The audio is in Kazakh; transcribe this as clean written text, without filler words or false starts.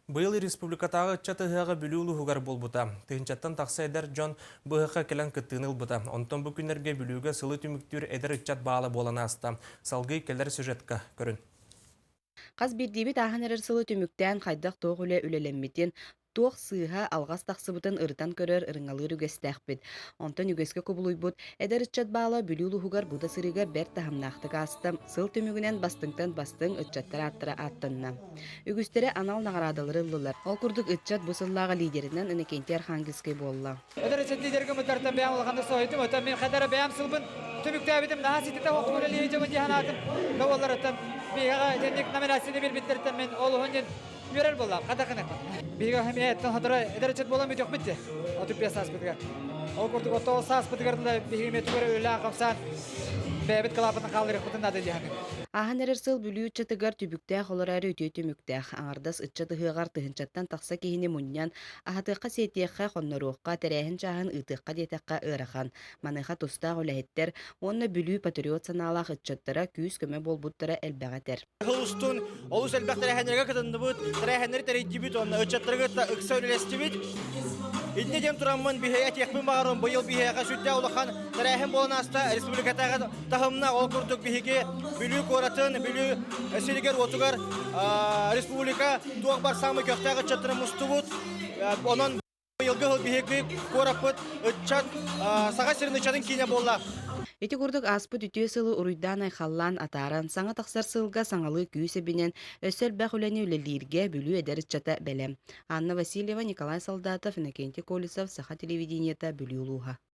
Быйыл республикатағы чатыгыга бүлүүлü хугар болбута. Тыгынчаттан тақсайдар Джон быһықа келен кыттыыныл бута. Онтон бу күнерге бүлүүгө сылы түмүктүр эдер ыччат баалы болана аста. Салгый келер сюжетка көрүн. Қаз бирдибит ахан эрсылы түмүктән хайдах тоқ үле үлелеммитин туох сыыха алгас тахсыбытын ырытан көрөр ырыңалыр үгестәхпит. Онтон үгеске кубулуйбут эдер ыччат баала бүлүүлü хугар буда сырыга бер тахамнаахтык астым. Сыл түмүгүнен бастыңтан бастың ыччаттар аттыра аттынна. Үгүстере анал наградалары ыллылар. Ол курдук ыччат бусыллага лидеринен Иннокентий Архангельский болла. Эдер ыччат лидерге мыттартан бәям алганда сойтым, өтөн мен кадара бәям сылбын түмүктәбитим нахаситите окулы лейжемын диханатым. Гавалларытын бияга тендик номинацияны бир биттертен мен олуһунен Юрел болла, кадакынак. Бига хемияттан хадра эдерчет болам бит битте. Отуп ясаспытга. Ол курдук ото саспытгарда бигимет көрө үлә капсан. Бәбит калапын калдырып бутында да яны. Ахан эрсыл бүлүү чатыгар түбүктәх олорары өтө түмүктәх. Аңардас ыччатыгыгар тыһынчаттан тахса киһини муньян ахатыкка сетиекка хонноруокка терәһин чаһын ытыкка диетекка ырахан. Маныха тустаах үлэһиттер, онна бүлүү патриот санаалаах ыччаттара күүс көмө болбуттара элбәгәтер. Хылыстун олус элбәк тәрәһәннәргә кытындыбыт, тәрәһәннәр тәрәҗибит, онна ыччаттырга ыкса үлелестибит. Идне дем тураммын бихәят якпын багырым, быйыл бихәгә сүттә улахан тәрәһән боланаста республикатагы тахымна ол курдук биһиге бүлүү коратын, бүлүү силигер отугар республика туак бар самы көктәгә чатыры мустубут. Онон быйылгы биһиге корапыт ыччат сага сирин ычатын кине болла. Эти курдук аспыт үтүө сылы уруйдаанай халлаан атааран саңа тахсар сылга саңалы күүсебинен өссөл бэх үлэни үлэлиирге бүлүү эдер ыччата белем. Анна Васильева, Николай Солдатов, Иннокентий Колесов, Саха телевидениета бүлүү улууха.